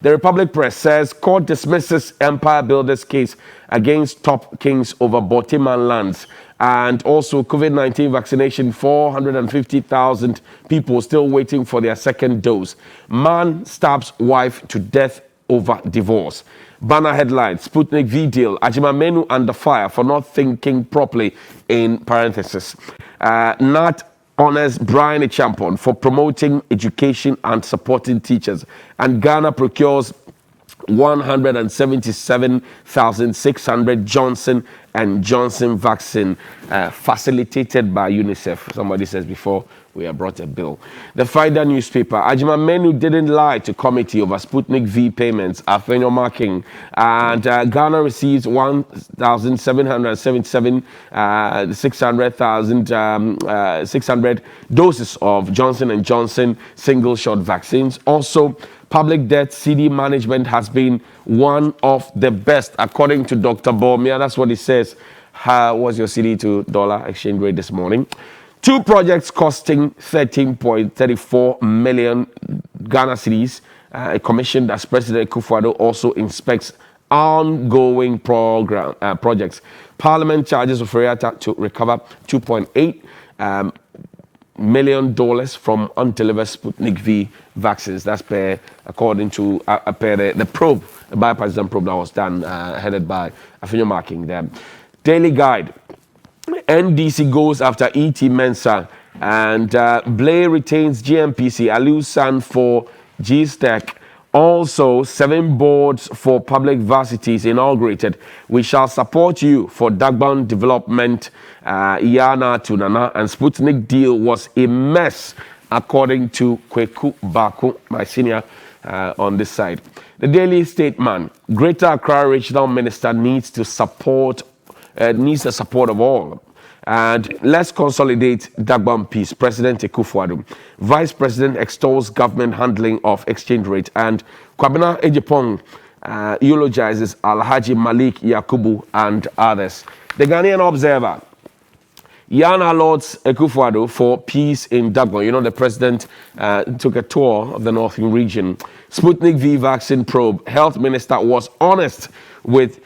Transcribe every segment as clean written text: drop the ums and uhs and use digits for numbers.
The Republic Press says court dismisses Empire Builders case against top kings over Botiman lands. And also COVID-19 vaccination, 450,000 people still waiting for their second dose. Man stabs wife to death over divorce. Banner headline, Sputnik V deal, Ajimamenu under fire for not thinking properly, in parenthesis. Nat honors Brian Champon for promoting education and supporting teachers. And Ghana procures 177,600 Johnson & Johnson vaccine facilitated by UNICEF. Somebody says before we have brought a bill. The Newday Newspaper, Ajimamenu didn't lie to committee over Sputnik V payments, Afenyo marking. And Ghana receives 1,777, 600 doses of Johnson & Johnson single-shot vaccines. Also, public debt CD management has been one of the best, according to Dr. Bomia. That's what he says. How was your CD to dollar exchange rate this morning? 2 projects costing 13.34 million Ghana cedis. A commission that President Akufo-Addo also inspects ongoing projects. Parliament charges Oforiatta to recover $2.8 million from undelivered Sputnik V vaccines. That's according to the probe, the bipartisan probe that was done, headed by Afenyo Marking there. Daily Guide. NDC goes after E.T. Mensah, and Blair retains GMPC, Aliu San for GSTEC. Also, 7 boards for public varsities inaugurated. We shall support you for Dagbon development. Yana to Nana, and Sputnik deal was a mess, according to Kweku Baku, my senior on this side. The Daily Statesman, Greater Accra Regional Minister needs the support of all. And let's consolidate Dagbon peace. President Akufo-Addo. Vice President extols government handling of exchange rate. And Kwabena Ejipong eulogizes Alhaji Malik Yakubu and others. The Ghanaian Observer. Yana Lords Akufo-Addo for peace in Dagbon. You know, the president took a tour of the northern region. Sputnik V vaccine probe. Health Minister was honest with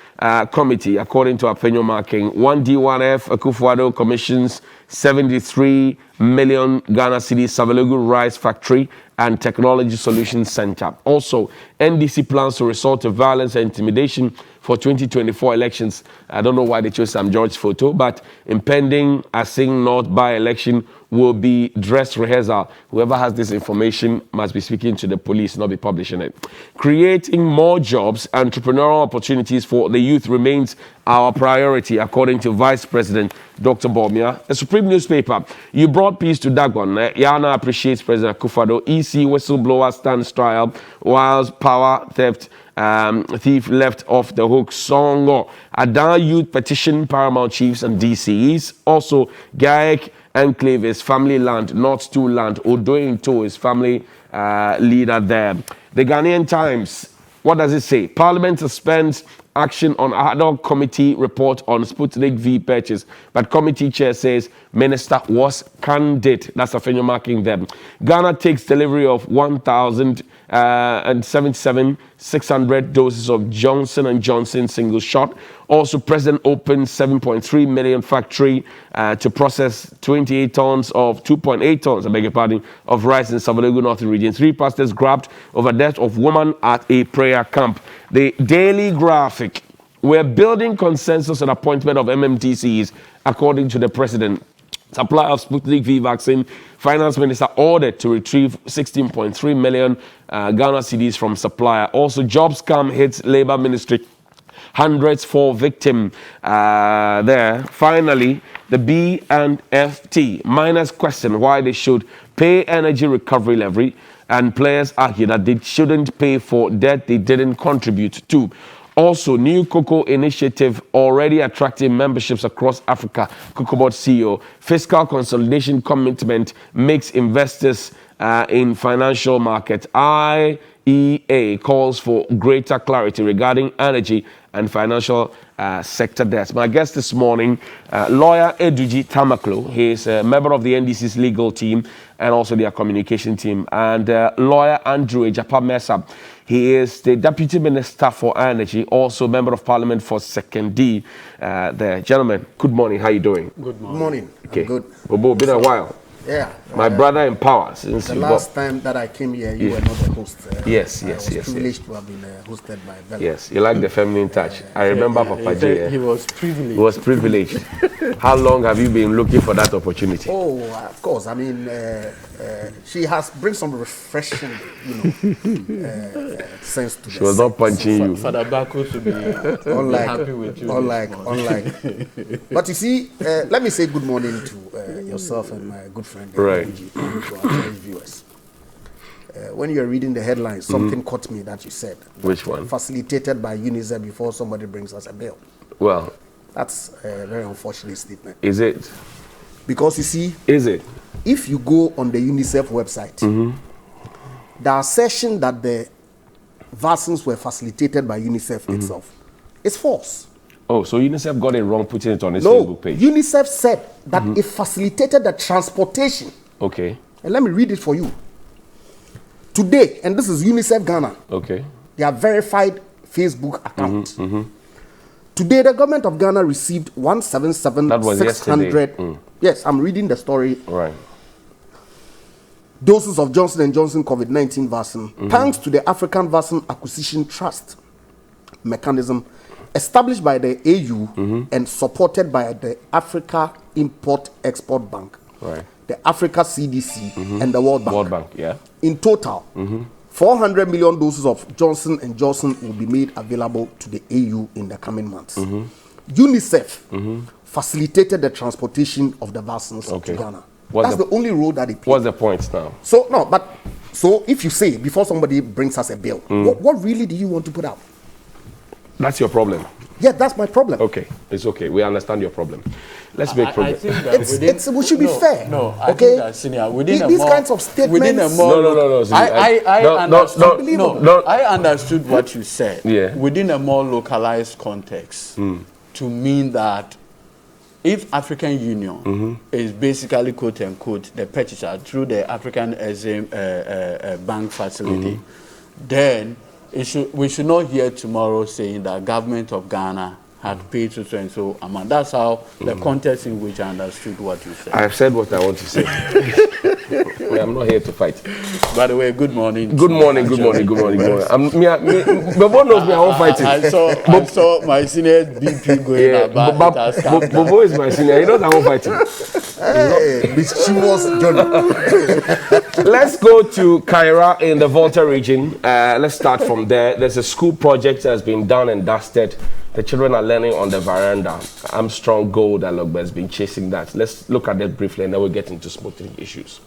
committee, according to Afenyo Marking. 1D1F Akufo-Addo commissions 73 million Ghana cedis Savalogu Rice Factory and Technology Solutions Center. Also, NDC plans to resort to violence and intimidation for 2024 elections. I don't know why they chose Sam George's photo, but impending Asing North by-election will be dress rehearsal. Whoever has this information must be speaking to the police, not be publishing it. Creating more jobs, entrepreneurial opportunities for the youth remains our priority, according to Vice President Dr. Bomia. The Supreme Newspaper, you brought peace to Dagbon. Yana appreciates President Akufo-Addo. EC whistleblower stands trial, whilst power theft thief left off the hook. Songo, Adan youth petition paramount chiefs and DCEs. Also, Gaek Enclave is family land, not stool land. Odointo is family leader there. The Ghanaian Times, what does it say? Parliament suspends action on ad hoc committee report on Sputnik V purchase, but committee chair says minister was candid. That's Afenyo Marking them. Ghana takes delivery of 1,077,600 doses of Johnson & Johnson single shot. Also, President opens 7.3 million factory to process 28 tons of 2.8 tons, I beg your pardon, of rice in Savalogu Northern Region. 3 pastors grabbed over death of woman at a prayer camp. The Daily Graphic, we're building consensus on appointment of MMTCs, according to the president. Supply of Sputnik V vaccine, Finance Minister ordered to retrieve 16.3 million Ghana cedis from supplier. Also, jobs scam hits Labour Ministry. Hundreds for victim there. Finally, the B&FT. Miners question why they should pay energy recovery levy, and players argue that they shouldn't pay for debt they didn't contribute to. Also, new cocoa initiative already attracting memberships across Africa. COCOBOD CEO, fiscal consolidation commitment makes investors in financial market. IEA calls for greater clarity regarding energy and financial sector debts. My guest this morning, lawyer Eduji Tamaklo. He is a member of the NDC's legal team and also their communication team. And lawyer Andrew Ejapa Mesa. He is the Deputy Minister for Energy, also Member of Parliament for 2nd D. The gentleman, good morning. How are you doing? Good morning. Okay. I'm good. Bobo, been a while. Yeah. My brother in power. Since the last time that I came here, you were not the host. Yes. I was privileged to have been hosted by Bella. Yes, you like the feminine touch. I remember Papa J. He was privileged. He was privileged. How long have you been looking for that opportunity? Oh, of course. I mean, she has bring some refreshing, sense to. She was not punching you. Father Bako to be happy with you. Unlike. But you see, let me say good morning to yourself and my good friend, right. To our viewers. When you are reading the headlines, something caught me that you said. Which one? Facilitated by UNICEF before somebody brings us a bill. Well, that's a very unfortunate statement. Is it? Because you see, is it? If you go on the UNICEF website, the assertion that the vaccines were facilitated by UNICEF itself is false. Oh, so UNICEF got it wrong putting it on its Facebook page? No, UNICEF said that it facilitated the transportation. Okay. And let me read it for you. Today, and this is UNICEF Ghana. Okay. Their verified Facebook account. Today, the government of Ghana received 177,600. Yes, I'm reading the story. Right. Doses of Johnson & Johnson COVID-19 vaccine, thanks to the African Vaccine Acquisition Trust mechanism established by the AU and supported by the Africa Import-Export Bank, right. the Africa CDC, and the World Bank. World Bank, yeah. In total, 400 million doses of Johnson & Johnson will be made available to the AU in the coming months. UNICEF facilitated the transportation of the vaccines to Ghana. That's the only role that it played. What's the point now? So if you say, before somebody brings us a bill, what really do you want to put out? That's your problem. Yeah, that's my problem. Okay, it's okay. We understand your problem. Let's make progress. I think that we should be fair. No, I think that, Senior, these kinds of statements. No. I understood what you said. Yeah. Within a more localized context, to mean that if African Union is basically quote unquote the purchaser through the African bank facility, then we should not hear tomorrow saying that government of Ghana had paid so and so amount. That's how the context in which I understood what you said. I have said what I want to say. I'm not here to fight. By the way, good morning. Good morning. Babo knows me, I won't fight it. I saw my senior BP going about. Bobo is my senior. He knows I won't fight him. Hey, mischievous John. Let's go to Kaira in the Volta region. Let's start from there. There's a school project that's been done and dusted. The children are learning on the veranda. Armstrong Gold Alogba has been chasing that. Let's look at that briefly and then we'll get into smoking issues.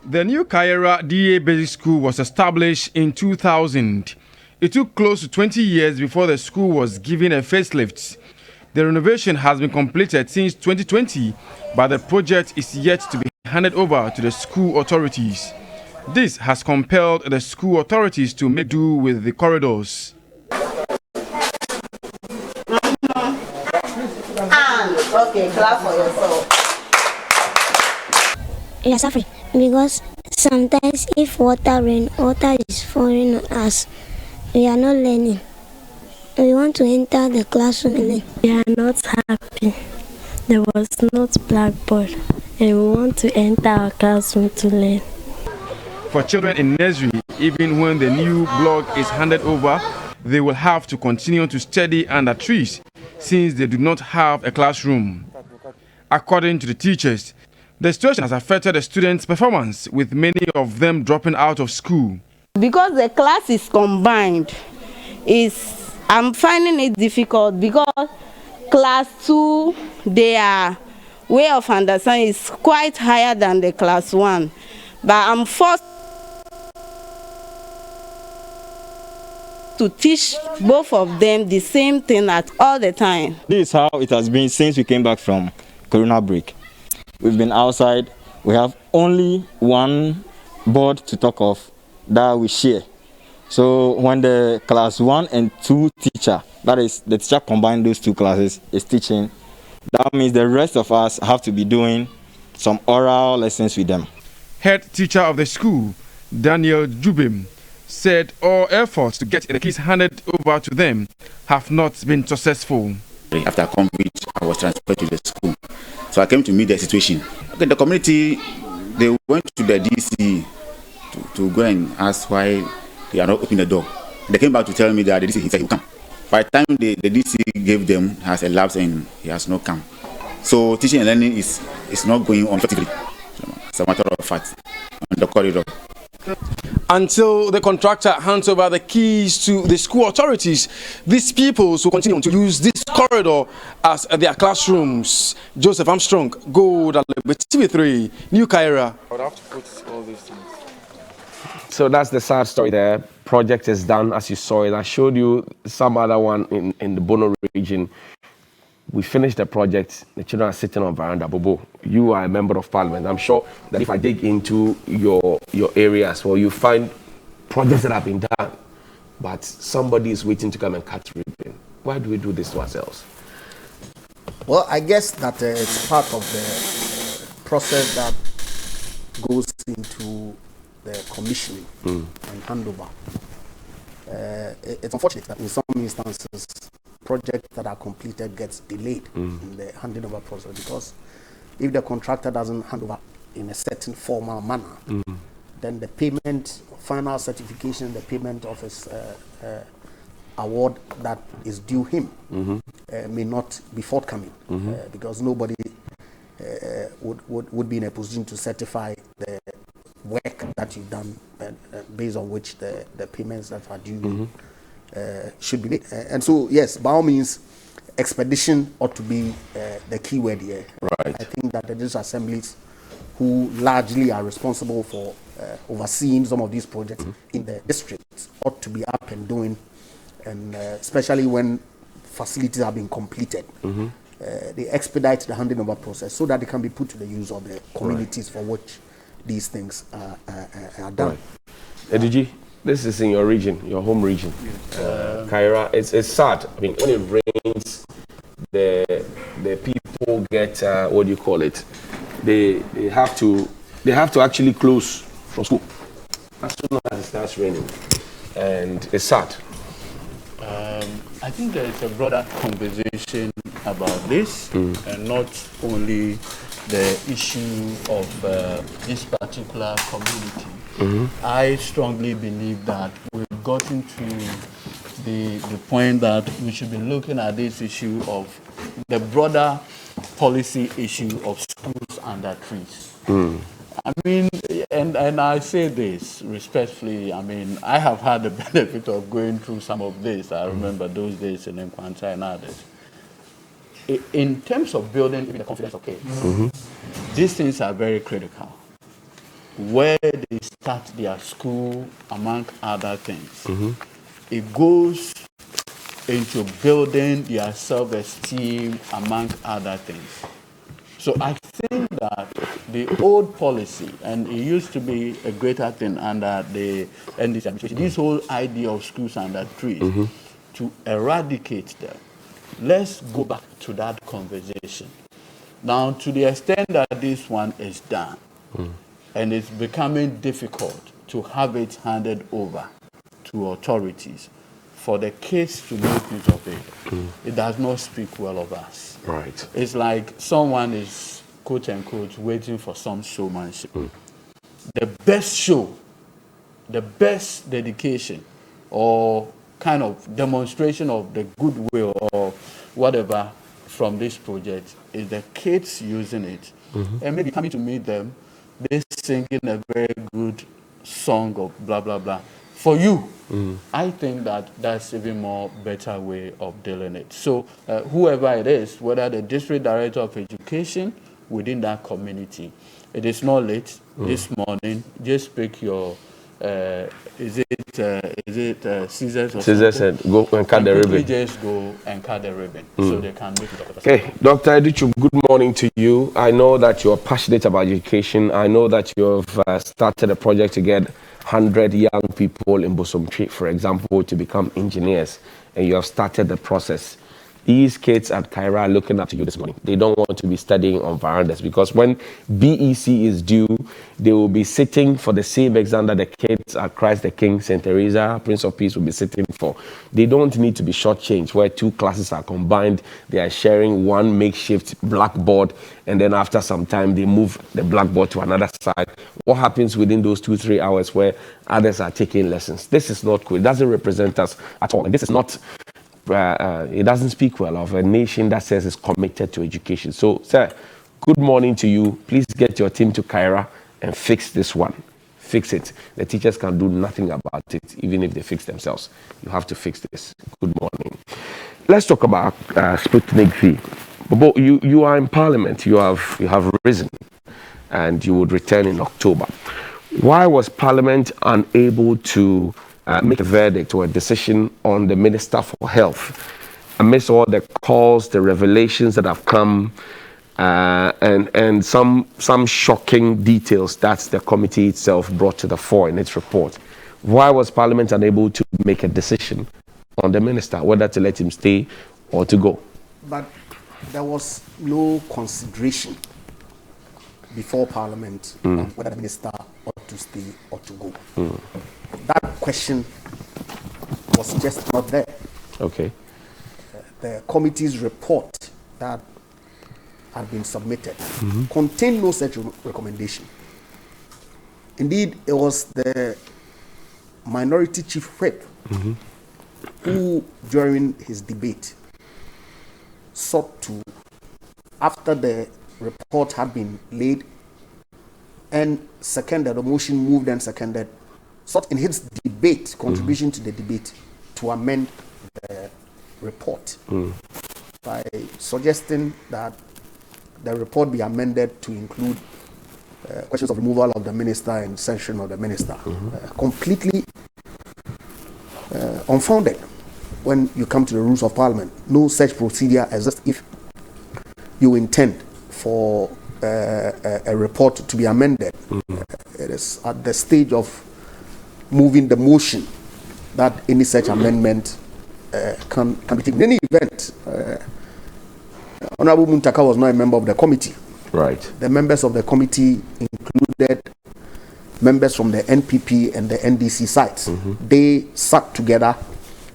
The new Kaira DA Basic School was established in 2000. It took close to 20 years before the school was given a facelift. The renovation has been completed since 2020, but the project is yet to be handed over to the school authorities. This has compelled the school authorities to make do with the corridors. Okay, clap for yourself. We are suffering because sometimes if water is falling on us, we are not learning. We want to enter the classroom and learn. We are not happy. There was not blackboard, and we want to enter our classroom to learn. For children in nursery, even when the new block is handed over, they will have to continue to study under trees since they do not have a classroom. According to the teachers, the situation has affected the students' performance, with many of them dropping out of school. Because the class is combined, I'm finding it difficult because class 2, their way of understanding is quite higher than the class 1. But I'm forced to teach both of them the same thing at all the time. This is how it has been since we came back from Corona break. We've been outside. We have only one board to talk of that we share. So when the class 1 and 2 teacher, that is the teacher combined those two classes, is teaching, that means the rest of us have to be doing some oral lessons with them. Head teacher of the school Daniel Jubim, said all efforts to get the keys handed over to them have not been successful. After COVID, I was transferred to the school. So I came to meet the situation. Okay, the community, they went to the DC to go and ask why they are not opening the door. They came back to tell me that the DC he said he will come. By the time the DC gave them has elapsed and he has not come. So teaching and learning is not going on effectively. It's a matter of fact on the corridor. Until the contractor hands over the keys to the school authorities, these pupils will continue to use this corridor as their classrooms. Joseph Armstrong, Gold with TV3, New Cairo. I would have to put all these things. So that's the sad story there. Project is done, as you saw it. I showed you some other one in the Bono region. We finished the project. The children are sitting on veranda. Bobo, you are a member of parliament. I'm sure that if I dig into your area as well, you find projects that have been done, but somebody is waiting to come and cut ribbon. Why do we do this to ourselves? Well, I guess that it's part of the process that goes into the commissioning and handover. It's unfortunate that in some instances, projects that are completed gets delayed in the handing over process, because if the contractor doesn't hand over in a certain formal manner, then the payment, final certification, the payment of his award that is due him may not be forthcoming, because nobody would be in a position to certify the work that you've done, based on which the payments that are due should be made. And so, yes, by all means, expedition ought to be the key word here. Right. I think that the district assemblies, who largely are responsible for overseeing some of these projects in the districts, ought to be up and doing, and especially when facilities have been completed. They expedite the handing over process so that they can be put to the use of the communities for which these things are done. Right. Edigi, this is in your region, your home region, Cairo. It's sad. I mean, when it rains, the people get what do you call it? They have to actually close from school as soon as it starts raining, and it's sad. I think there is a broader conversation about this, and not only the issue of this particular community. I strongly believe that we've gotten to the point that we should be looking at this issue of the broader policy issue of schools under trees. I mean, and I say this respectfully, I mean, I have had the benefit of going through some of this. I remember those days in Nkwanta and others. In terms of building the confidence of kids, these things are very critical. Where they start their school, among other things, it goes into building their self-esteem, among other things. So I think that the old policy, and it used to be a greater thing under the NDC administration, this whole idea of schools under trees, to eradicate them. Let's go back to that conversation. Now, to the extent that this one is done, and it's becoming difficult to have it handed over to authorities, for the kids to make use of it, it does not speak well of us. Right. It's like someone is, quote unquote, waiting for some showmanship. The best show, the best dedication, or kind of demonstration of the goodwill or whatever from this project is the kids using it. And maybe coming to meet them, they singing a very good song of blah, blah, blah. For you, I think that that's even more better way of dealing it. So whoever it is, whether the district director of education within that community, it is not late this morning. Just pick your, is it scissors or Scissors said, go and cut the ribbon. Just go and cut the ribbon so they can make it up. Okay, Dr. Edichu, good morning to you. I know that you're passionate about education. I know that you've started a project to get 100 young people in Bosomtwi, for example, to become engineers, and you have started the process. these kids at Cairo are looking up to you this morning. They don't want to be studying on verandas, because when BEC is due, they will be sitting for the same exam that the kids at Christ the King, St. Teresa, Prince of Peace will be sitting for. They don't need to be shortchanged where two classes are combined. They are sharing one makeshift blackboard, and then after some time they move the blackboard to another side. What happens within those 2-3 hours where others are taking lessons? This is not cool. It doesn't represent us at all. And this is not it doesn't speak well of a nation that says it's committed to education. So, sir, good morning to you. Please get your team to Cairo and fix this one. Fix it. The teachers can do nothing about it, even if they fix themselves. You have to fix this. Good morning. Let's talk about Sputnik V. Bobo, you are in Parliament. You have risen, and you would return in October. Why was Parliament unable to make a verdict or a decision on the Minister for Health amidst all the calls, the revelations that have come, and some shocking details that the committee itself brought to the fore in its report? Why was Parliament unable to make a decision on the minister, whether to let him stay or to go? But there was no consideration before Parliament on whether the minister ought to stay or to go. That question was just not there. Okay. The committee's report that had been submitted contained no such recommendation. Indeed, it was the minority chief whip who, during his debate, sought to, after the report had been laid and seconded, the motion moved and seconded, sought in his debate, contribution to the debate, to amend the report by suggesting that the report be amended to include questions of removal of the minister and sanction of the minister. Completely unfounded when you come to the rules of Parliament. No such procedure exists if you intend for a report to be amended. It is at the stage of moving the motion that any such amendment can be taken. In any event, Honorable Muntaka was not a member of the committee. Right. The members of the committee included members from the NPP and the NDC sides. They sat together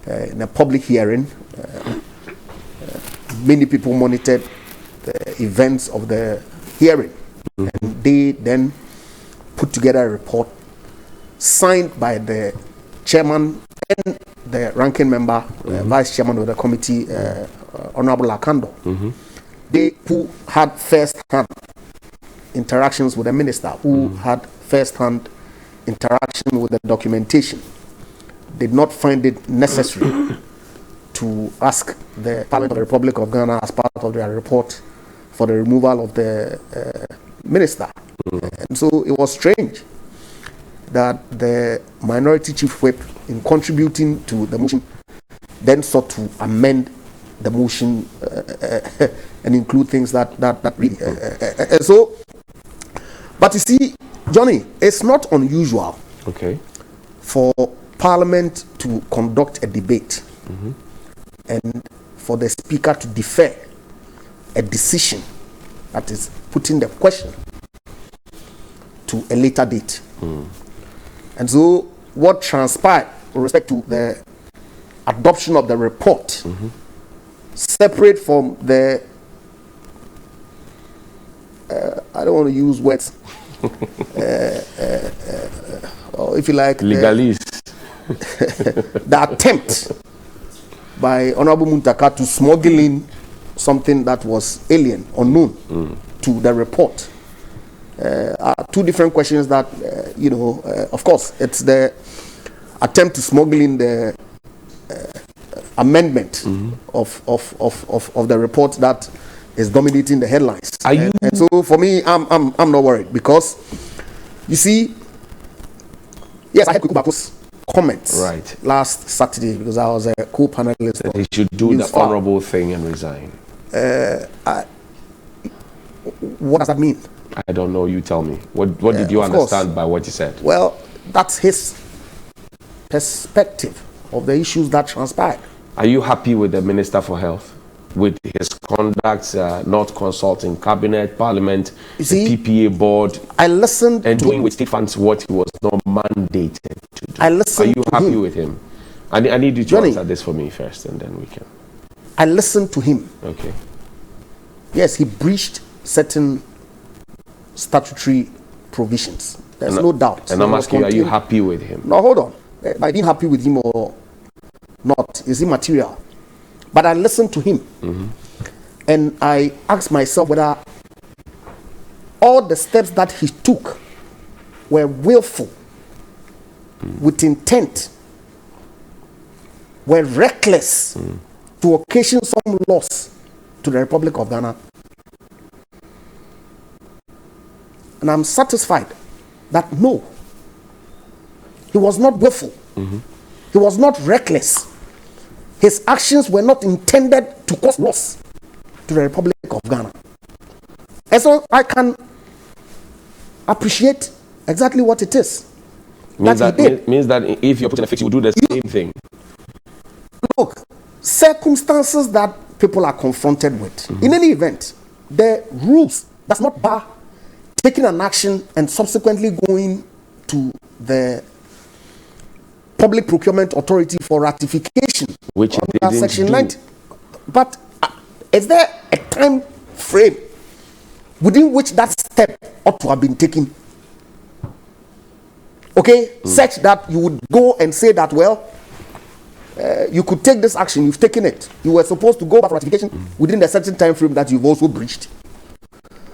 in a public hearing. Many people monitored the events of the hearing, and they then put together a report signed by the chairman and the ranking member, vice chairman of the committee, Honorable Akando. They who had first-hand interactions with the minister, who had first-hand interaction with the documentation, did not find it necessary to ask the Parliament of the Republic of Ghana, as part of their report, for the removal of the minister. And so it was strange that the minority chief whip, in contributing to the motion, then sought to amend the motion and include things that really. So, but you see, Johnny, it's not unusual for Parliament to conduct a debate and for the Speaker to defer a decision that is putting the question to a later date. And so what transpired with respect to the adoption of the report, separate from the I don't want to use words or if you like legalese, the attempt by Honorable Muntaka to smuggle in something that was alien, unknown to the report. Two different questions that, of course, it's the attempt to smuggle in the amendment of the report that is dominating the headlines. And so for me, I'm not worried, because you see, yes, I had Kukubako's comments last Saturday, because I was a co-panelist. That he should do the honorable thing and resign. What does that mean? I don't know. You tell me. What did you understand by what he said? Well, that's his perspective of the issues that transpired. Are you happy with the Minister for Health? with his conduct, not consulting cabinet, parliament, You see, the PPA board, I listened and to doing him. with state funds what he was not mandated to do. I listened Are you to happy him. with him? I need you to Johnny, answer this for me first, and then we can. I listened to him. Okay. Yes, he breached certain statutory provisions. There's no doubt. And I'm He was asking you, are you contained- happy with him? No, hold on. By being happy with him or not is immaterial. But I listened to him. And I asked myself whether all the steps that he took were willful, with intent, were reckless to occasion some loss to the Republic of Ghana. And I'm satisfied that no, he was not willful. He was not reckless. His actions were not intended to cause loss to the Republic of Ghana. And so I can appreciate exactly what it is Means that he did. means that if you're put in a fix, you will do the same thing. Look, circumstances that people are confronted with, in any event, the rules does not bar taking an action and subsequently going to the Public Procurement Authority for ratification, Which it under didn't Section do. 90. But is there a time frame within which that step ought to have been taken? Okay, such that you would go and say that, well, you could take this action, you've taken it. You were supposed to go back for ratification within a certain time frame that you've also breached.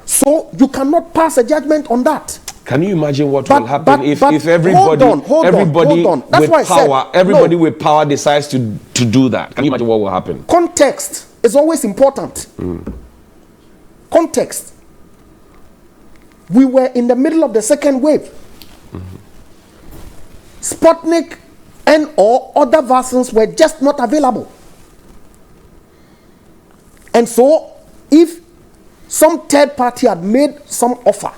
So you cannot pass a judgment on that. Can you imagine what But- will happen but- if but everybody, hold on. That's with why I said, power, everybody no. with power decides to do that? Can you imagine what will happen? Context is always important. Context. We were in the middle of the second wave. Sputnik and or other vaccines were just not available. And so, if some third party had made some offer,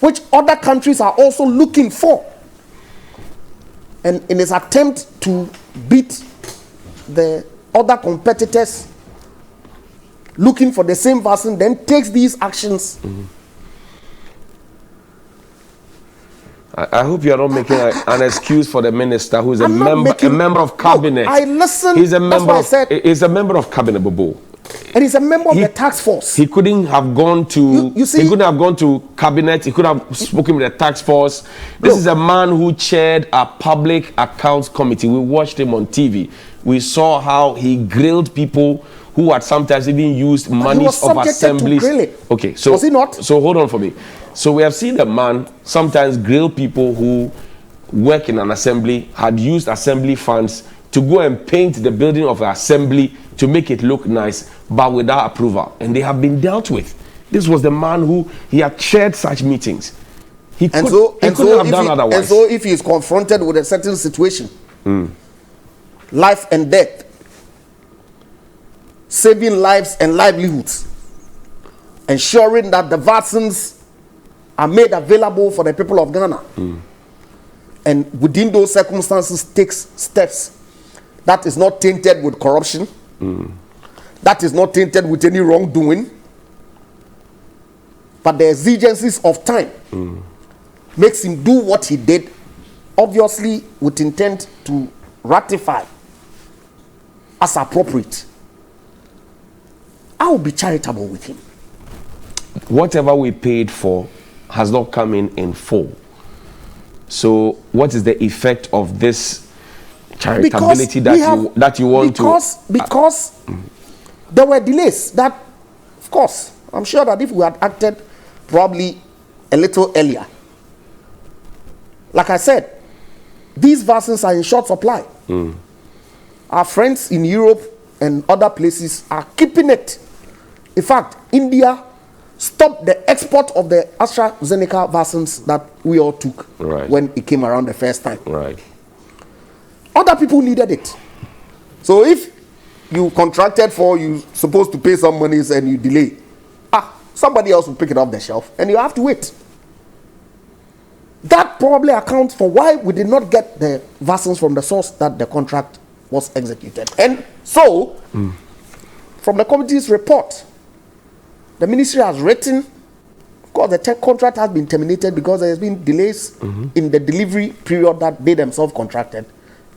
which other countries are also looking for, and in his attempt to beat the other competitors looking for the same vaccine, then takes these actions. I hope you are not making an excuse for the minister who is a I'm not member, making- of cabinet. No, I listened. He's a That's member why I of. said- He's a member of cabinet, Bobo. And he's a member of He- the task force. He couldn't have gone to. You see- he couldn't have gone to cabinet. He could have spoken with the task force. This Look. is a man who chaired a public accounts committee. We watched him on TV. We saw how he grilled people who had sometimes even used monies was of subjected to assemblies. grilling. Okay, so Was he not? So hold on for me. So we have seen the man sometimes grill people who work in an assembly, had used assembly funds to go and paint the building of the assembly to make it look nice, but without approval. And they have been dealt with. This was the man who he had chaired such meetings. He couldn't have done otherwise. And so if he is confronted with a certain situation, life and death, saving lives and livelihoods, ensuring that the vaccines are made available for the people of Ghana, and within those circumstances takes steps that is not tainted with corruption, that is not tainted with any wrongdoing, but the exigencies of time makes him do what he did, obviously with intent to ratify as appropriate. I will be charitable with him. Whatever we paid for has not come in full. So what is the effect of this charitability that you want because there were delays that, of course, I'm sure that if we had acted probably a little earlier, like I said, these vaccines are in short supply. Our friends in Europe and other places are keeping it. In fact, India stopped the export of the AstraZeneca vaccines that we all took when it came around the first time. Right. Other people needed it. So if you contracted for, you supposed to pay some monies and you delay, somebody else will pick it off the shelf and you have to wait. That probably accounts for why we did not get the vaccines from the source that the contract was executed. And so from the committee's report, the ministry has written, of course, the tech contract has been terminated because there has been delays in the delivery period that they themselves contracted.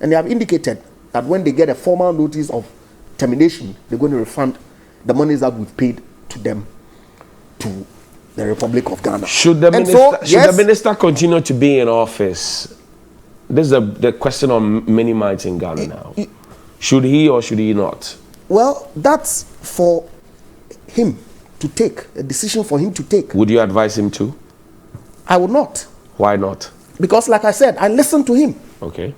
And they have indicated that when they get a formal notice of termination, they're going to refund the monies that we've paid to them, to the Republic of Ghana. Should the minister continue to be in office? This is the question on many minds in Ghana now. Should he or should he not? Well, that's for him to take, a decision for him to take. Would you advise him to? I would not. Why not? Because like I said, I listened to him. Okay.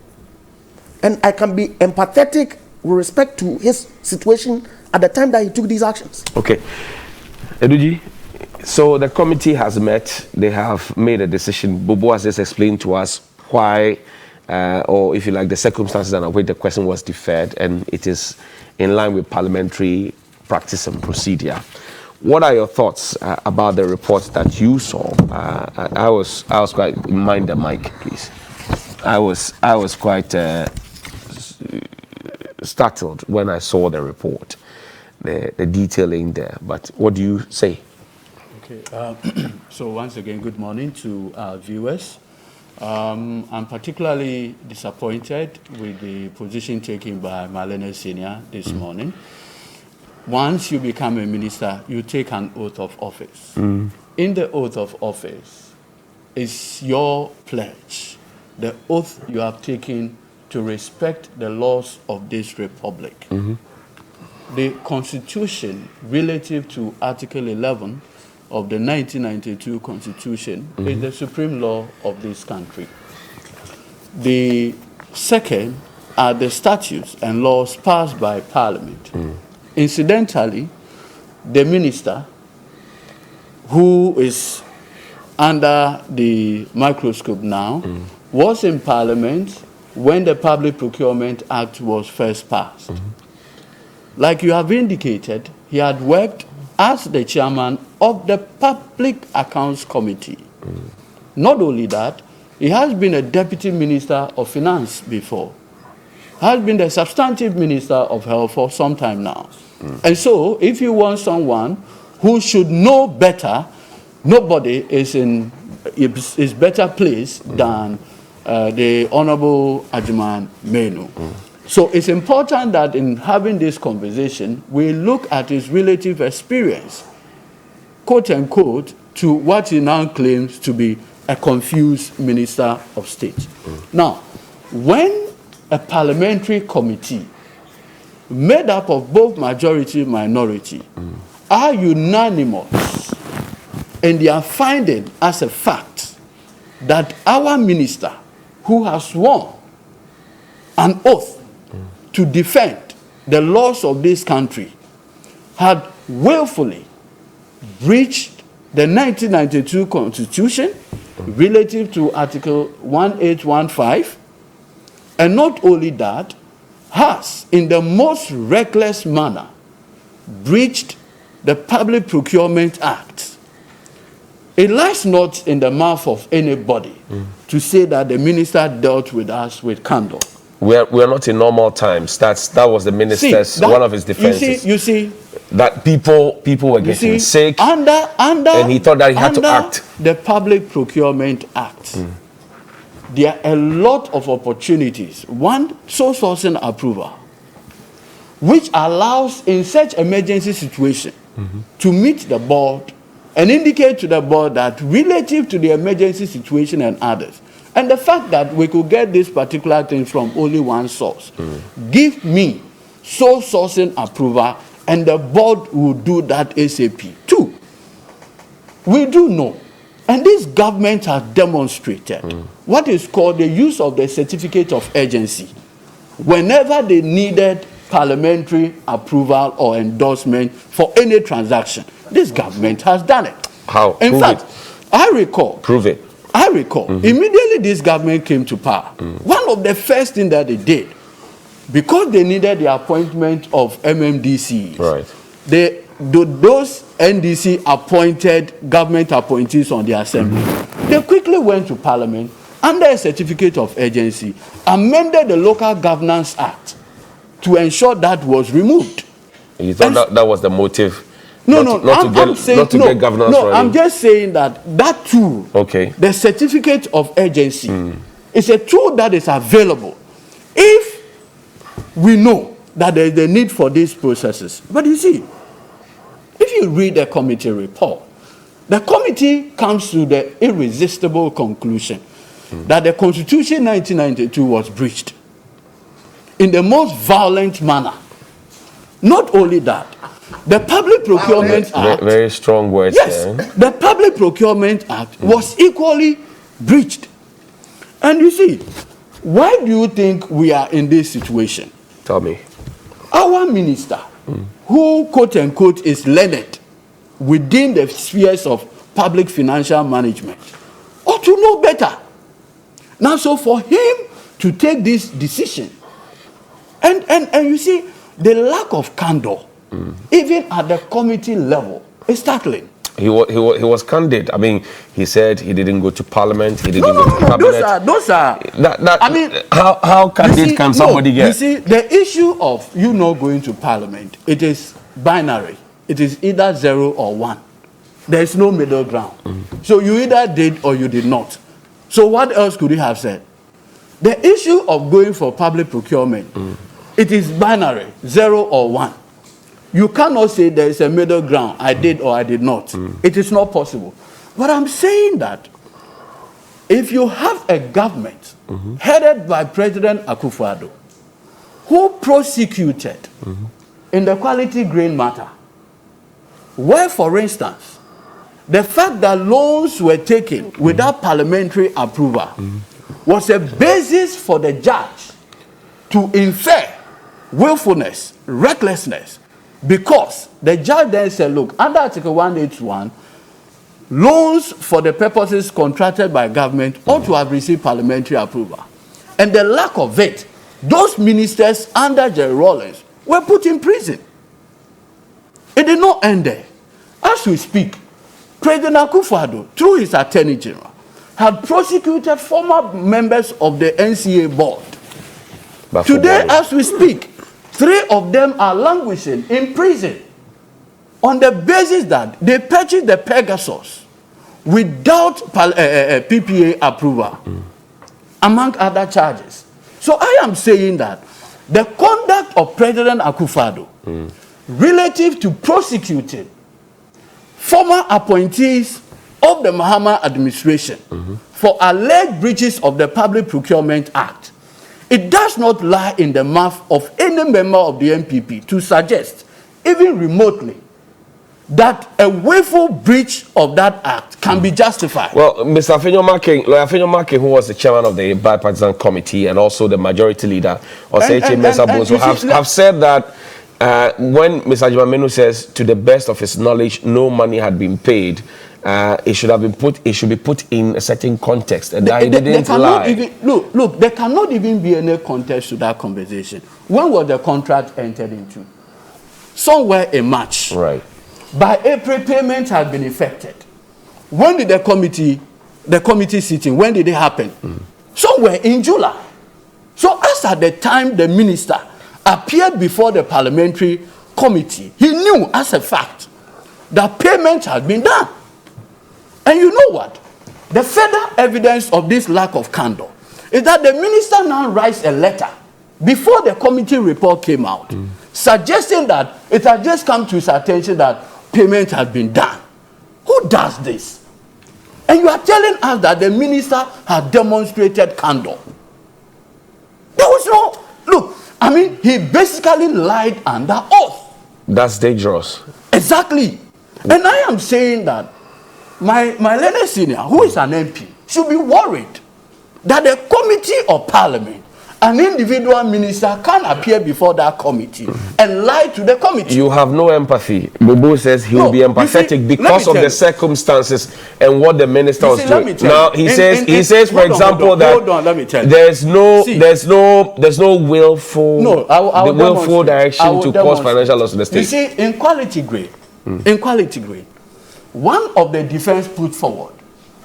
And I can be empathetic with respect to his situation at the time that he took these actions. Okay. Eduji, so the committee has met. They have made a decision. Bobo has just explained to us why, or if you like, the circumstances under which the question was deferred, and it is in line with parliamentary practice and procedure. What are your thoughts about the report that you saw? I was quite, mind the mic, please. I was quite startled when I saw the report, the detailing there. But what do you say? Okay. So once again, good morning to our viewers. I'm particularly disappointed with the position taken by Marlene Senior this morning. Once you become a minister, you take an oath of office. In the oath of office is your pledge, the oath you have taken to respect the laws of this republic. The Constitution relative to Article 11 of the 1992 Constitution is the supreme law of this country. The second are the statutes and laws passed by Parliament. Incidentally, the minister who is under the microscope now was in Parliament when the Public Procurement Act was first passed. Like you have indicated, he had worked as the chairman of the Public Accounts Committee. Not only that, he has been a deputy minister of finance before, has been the substantive minister of health for some time now. And so, if you want someone who should know better, nobody is better placed than the Honorable Ajuman Menu. So it's important that in having this conversation, we look at his relative experience, quote unquote, to what he now claims to be a confused minister of state. Now, when a parliamentary committee made up of both majority and minority are unanimous in their finding as a fact that our minister, who has sworn an oath to defend the laws of this country, had willfully breached the 1992 Constitution relative to Article 1815, and not only that, has, in the most reckless manner, breached the Public Procurement Act. It lies not in the mouth of anybody to say that the minister dealt with us with candor. We are not in normal times. That was the minister's one of his defenses. You see, that people were getting sick, and he thought that he had to act. The Public Procurement Act, there are a lot of opportunities. One, sole sourcing approval, which allows in such emergency situation to meet the board and indicate to the board that relative to the emergency situation and others, and the fact that we could get this particular thing from only one source, give me sole sourcing approval, and the board will do that ASAP. Two, we do know, and this government has demonstrated what is called the use of the certificate of urgency whenever they needed parliamentary approval or endorsement for any transaction. This government has done it. How? In fact, I recall. Prove it. I recall, immediately this government came to power, one of the first things that they did, because they needed the appointment of MMDCs, those NDC appointed government appointees on the assembly, they quickly went to Parliament under a certificate of urgency, amended the Local Governance Act to ensure that was removed. You thought that was the motive? Not to get governance ready. I'm just saying that tool, the certificate of urgency, is a tool that is available if we know that there is a need for these processes. But you see, if you read the committee report, the committee comes to the irresistible conclusion that the Constitution 1992 was breached in the most violent manner. Not only that, the Public Procurement Act... Very strong words. Yes, the Public Procurement Act was equally breached. And you see, why do you think we are in this situation? Tell me. Our minister, who quote-unquote is learned within the spheres of public financial management, ought to know better. Now, so for him to take this decision, and you see, the lack of candor, even at the committee level, is startling. He was candid. I mean, he said he didn't go to parliament. He didn't go to cabinet. Those are. I mean, how candid can somebody get? You see, the issue of you not going to parliament, it is binary. It is either 0 or 1. There is no middle ground. So you either did or you did not. So what else could he have said? The issue of going for public procurement, it is binary, 0 or 1. You cannot say there is a middle ground, I did or I did not. It is not possible. But I'm saying that if you have a government headed by President Akufo-Addo, who prosecuted in the quality grain matter, where, for instance, the fact that loans were taken without parliamentary approval was a basis for the judge to infer willfulness, recklessness, because the judge then said, look, under Article 181, loans for the purposes contracted by government ought to have received parliamentary approval. And the lack of it, those ministers under Jerry Rawlings were put in prison. It did not end there. As we speak, President Akufo-Addo, through his Attorney General, had prosecuted former members of the NCA board. Today, as we speak, 3 of them are languishing in prison on the basis that they purchased the Pegasus without PPA approval, among other charges. So I am saying that the conduct of President Akufo-Addo relative to prosecuting former appointees of the Mahama administration for alleged breaches of the Public Procurement Act, it does not lie in the mouth of any member of the NPP to suggest, even remotely, that a willful breach of that act can be justified. Well, Mr. Lawyer Afenyo-Markin, who was the chairman of the bipartisan committee and also the majority leader, Osei Mensah Bonsu, have said that when Mr. Ajimamenu says, to the best of his knowledge, no money had been paid, it should be put in a certain context, and that he didn't lie. Look, there cannot even be any context to that conversation. When was the contract entered into? Somewhere in March. Right. By April, payment had been effected. When did the committee sitting, when did it happen? Somewhere in July. So as at the time the minister appeared before the parliamentary committee, he knew as a fact that payment had been done. And you know what? The further evidence of this lack of candor is that the minister now writes a letter before the committee report came out, suggesting that it had just come to his attention that payment had been done. Who does this? And you are telling us that the minister had demonstrated candor. There was no... Look, I mean, he basically lied under oath. That's dangerous. Exactly. And I am saying that my learned senior, who is an MP, should be worried that the committee of parliament, an individual minister, can appear before that committee and lie to the committee. You have no empathy. Bubu says he will be empathetic because of the circumstances and what the minister was doing. Now he says, for example, that there's no willful direction to cause financial loss to the state. You see, in quality grade, one of the defense put forward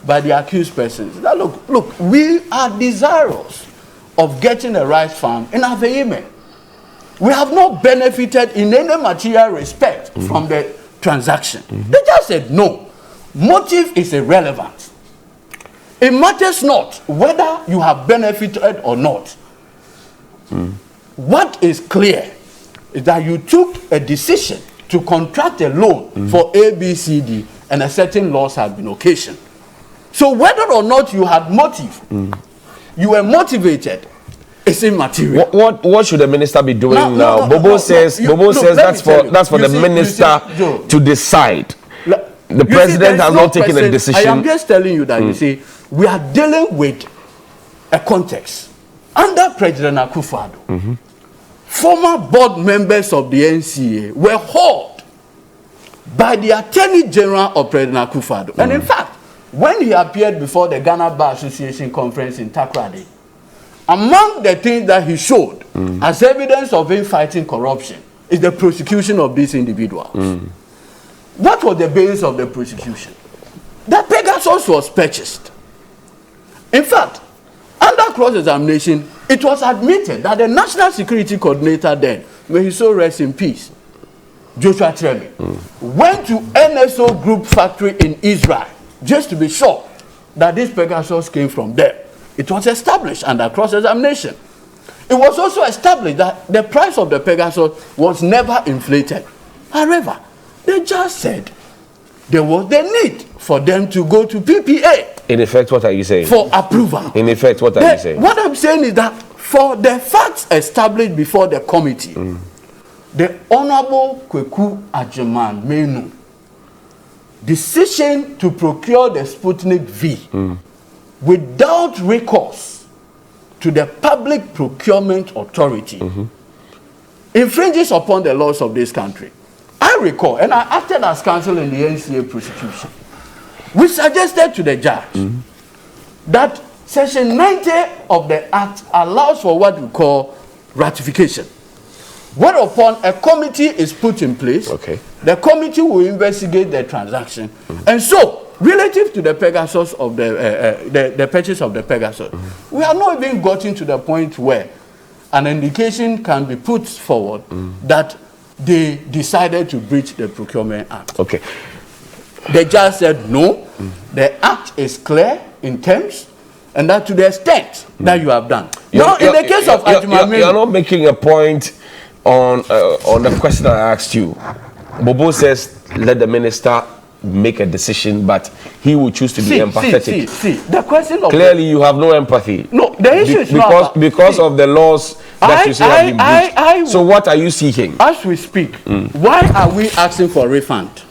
by the accused persons that look, we are desirous of getting a rice farm in Aveyeme. We have not benefited in any material respect from the transaction. They just said no. Motive is irrelevant. It matters not whether you have benefited or not. What is clear is that you took a decision to contract a loan for ABCD and a certain loss had been occasioned. So whether or not you had motive, you were motivated, it's immaterial. What should the minister be doing now? Bobo says that's for the minister to decide. The president has not taken a decision. I am just telling you that you see, we are dealing with a context. Under President Akufo-Addo, former board members of the NCA were hauled by the Attorney General of President Akufo-Addo. And in fact, when he appeared before the Ghana Bar Association conference in Takoradi, among the things that he showed as evidence of him fighting corruption is the prosecution of these individuals. What was the basis of the prosecution? That Pegasus was purchased. In fact, under cross-examination, it was admitted that the National Security Coordinator then, may he so rest in peace, Joshua Tremi, went to NSO Group factory in Israel just to be sure that this Pegasus came from there. It was established under cross-examination. It was also established that the price of the Pegasus was never inflated. However, they just said there was the need for them to go to PPA. In effect, what are you saying? For approval. In effect, what are you saying? What I'm saying is that for the facts established before the committee, the Honorable Kweku Ajeman Menu decision to procure the Sputnik V without recourse to the Public Procurement Authority infringes upon the laws of this country. I recall, and I acted as counsel in the NCA prosecution, we suggested to the judge that Section 90 of the Act allows for what we call ratification. Whereupon a committee is put in place, the committee will investigate the transaction. And so, relative to the Pegasus of the purchase of the Pegasus, we have not even gotten to the point where an indication can be put forward that they decided to breach the Procurement Act. Okay. The judge said no, the act is clear in terms, and that to the extent that you have done. Now, in the case of Ajimamenu, you're not making a point on the question I asked you. Bobo says let the minister make a decision, but he will choose to be empathetic. See, the question of clearly you have no empathy. No, the issue is because of the laws that you say have been breached. So what are you seeking? As we speak, why are we asking for refund?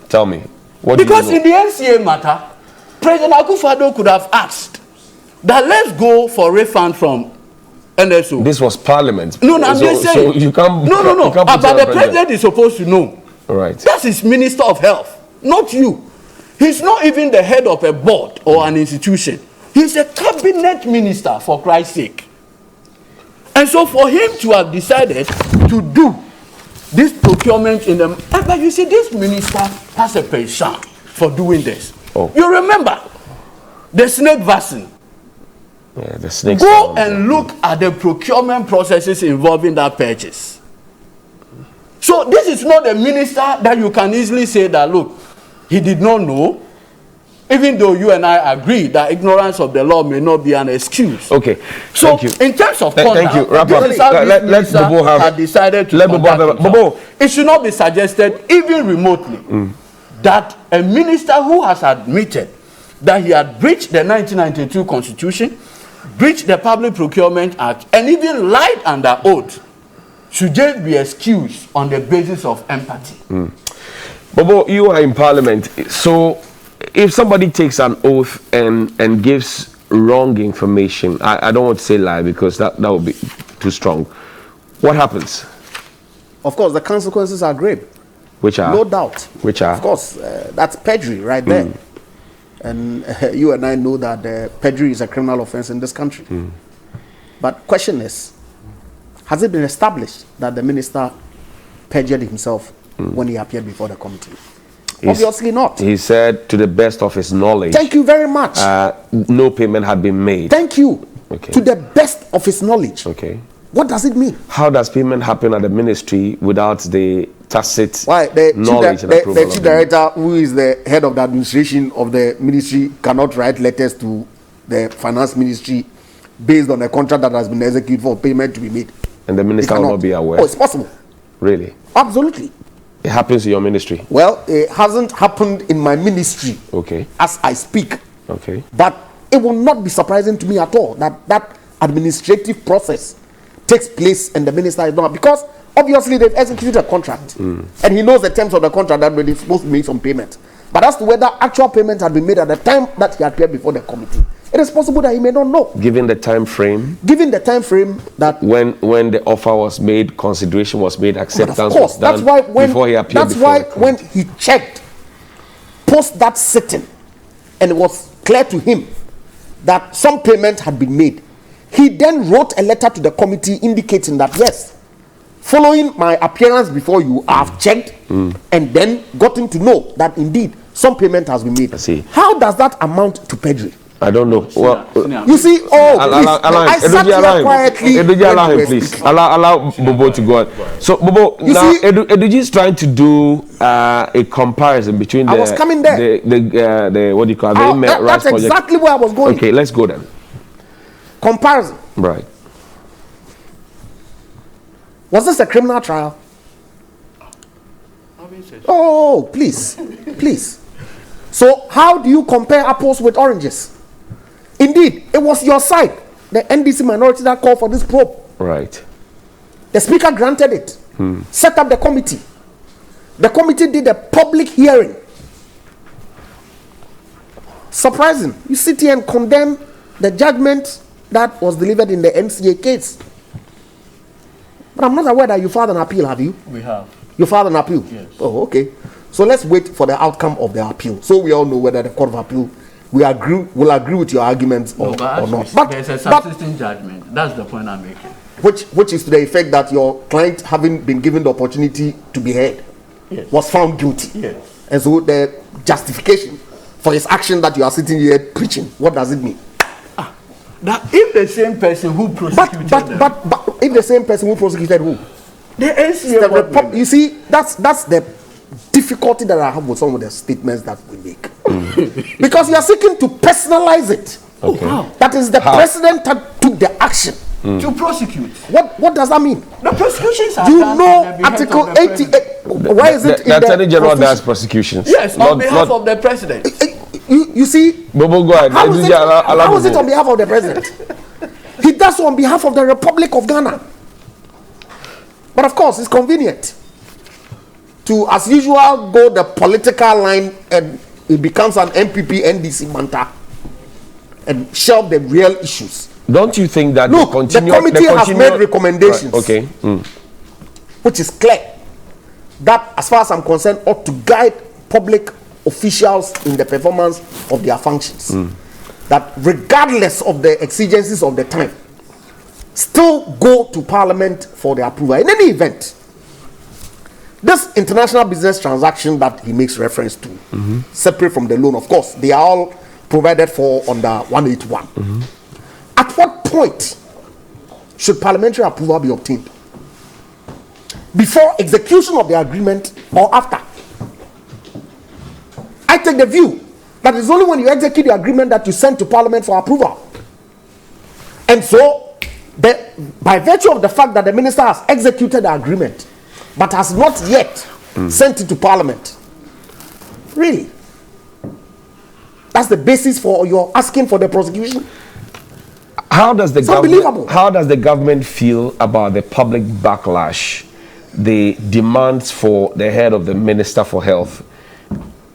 Tell me. Because in the NCA matter, President Akufo-Addo could have asked that let's go for refund from NSO. This was Parliament. No, I'm just saying. So you can't. No. But the president is supposed to know. All right. That's his Minister of Health, not you. He's not even the head of a board or an institution. He's a cabinet minister, for Christ's sake. And so for him to have decided to do this procurement in the... But you see, this minister has a penchant for doing this. You remember the snake vaccine. Yeah, the snake. Go and look at the procurement processes involving that purchase. So this is not a minister that you can easily say that, look, he did not know, even though you and I agree that ignorance of the law may not be an excuse. Okay. So thank you. in terms of conduct, thank you. Wrap up. Let's Bobo have decided to Bobo. It should not be suggested, even remotely, that a minister who has admitted that he had breached the 1992 Constitution, breached the Public Procurement Act, and even lied under oath should just be excused on the basis of empathy. Bobo, you are in Parliament, so if somebody takes an oath and gives wrong information, I don't want to say lie because that would be too strong. What happens? Of course, the consequences are grave. Which are? No doubt. Which are? Of course, that's perjury right there. And you and I know that perjury is a criminal offense in this country. But question is, has it been established that the minister perjured himself when he appeared before the committee? Obviously not. He said, to the best of his knowledge. Thank you very much. No payment had been made. Thank you. Okay. To the best of his knowledge. Okay. What does it mean? How does payment happen at the ministry without the tacit Why knowledge and approval? The chief director, who is the head of the administration of the ministry, cannot write letters to the finance ministry based on a contract that has been executed for payment to be made. And the minister will not be aware? Oh, it's possible. Really? Absolutely. It happens in your ministry? Well, it hasn't happened in my ministry. Okay. As I speak. Okay. But it will not be surprising to me at all that that administrative process takes place and the minister is not, because obviously they've executed a contract and he knows the terms of the contract that they're supposed to make some payment. But as to whether actual payment had been made at the time that he appeared before the committee, it is possible that he may not know. Given the time frame? Given the time frame that... When the offer was made, consideration was made, acceptance of course, was done that's why when, before he appeared that's why when he checked post that sitting and it was clear to him that some payment had been made, he then wrote a letter to the committee indicating that, yes, following my appearance before you, I have checked and then gotten to know that indeed some payment has been made. I see. How does that amount to perjury? I don't know. Well, you see, I sat here quietly. Allow him, please. Allow Bobo to go on. So, Bobo, you now Eduji is trying to do a comparison between I was coming there. The what do you call it? That's exactly where I was going. Okay, let's go then. Comparison. Right. Was this a criminal trial? Oh, please. Please. So, how do you compare apples with oranges? Indeed, it was your side, the NDC minority, that called for this probe. Right. The speaker granted it, set up the committee. The committee did a public hearing. Surprising. You sit here and condemn the judgment that was delivered in the MCA case. But I'm not aware that you filed an appeal, have you? We have. You filed an appeal? Yes. Oh, okay. So let's wait for the outcome of the appeal. So we all know whether the Court of Appeal will agree with your arguments or not. But there's a subsisting judgment. That's the point I'm making. Which is to the effect that your client, having been given the opportunity to be heard, was found guilty. Yes. And so the justification for his action that you are sitting here preaching, what does it mean? That if the same person who prosecuted them, but if the same person who prosecuted who? The NCA. You see, that's the difficulty that I have with some of the statements that we make. Because you are seeking to personalize it. Okay. That is the president that took the action to prosecute. What does that mean? The prosecutions are you done know Article 88. Why is it the Attorney General does prosecutions? Yes, on behalf of the president. You see, Bobo, go ahead. How is it on behalf of the president? He does so on behalf of the Republic of Ghana. But of course, it's convenient to, as usual, go the political line, and it becomes an MPP NDC manta and shelve the real issues. Don't you think that the committee has made recommendations, right, okay, which is clear, that as far as I'm concerned ought to guide public officials in the performance of their functions. That regardless of the exigencies of the time, still go to Parliament for the approval. In any event, this international business transaction that he makes reference to, separate from the loan, of course, they are all provided for under 181. At what point should parliamentary approval be obtained? Before execution of the agreement or after? I take the view that it's only when you execute the agreement that you send to Parliament for approval. And so, by virtue of the fact that the minister has executed the agreement but has not yet sent it to Parliament, really, that's the basis for your asking for the prosecution? How does the government feel about the public backlash, the demands for the head of the Minister for Health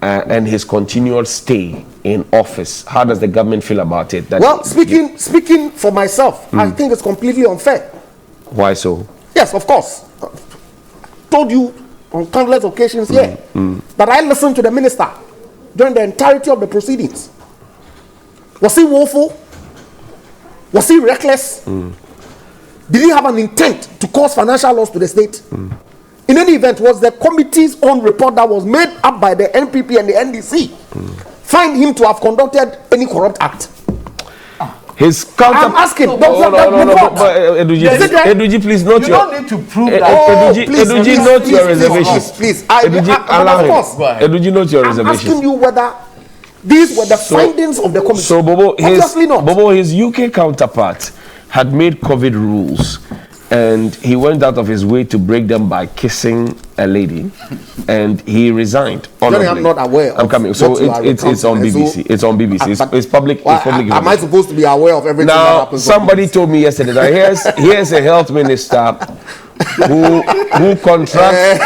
and his continual stay in office? How does the government feel about it? Well, speaking for myself, I think it's completely unfair. Why so? Yes, of course. Told you on countless occasions here that I listened to the minister during the entirety of the proceedings. Was he woeful? Was he reckless? Did he have an intent to cause financial loss to the state? In any event, was the committee's own report that was made up by the NPP and the NDC find him to have conducted any corrupt act? His counter. I'm asking. No, Eduji, please note You your. don't need to prove that. Eduji, note your reservations. Please. Eduji, allow him. Of course. Eduji, note your I'm reservations. asking you whether these were the findings of the committee. So Bobo, Obviously not. Bobo, his UK counterpart had made COVID rules, and he went out of his way to break them by kissing a lady, and he resigned. Johnny, I'm not aware. I'm coming. So it's on BBC. It's on BBC. It's public. Well, it's public. am I supposed to be aware of everything that Now, happens? somebody told me yesterday that here's a health minister who contracts.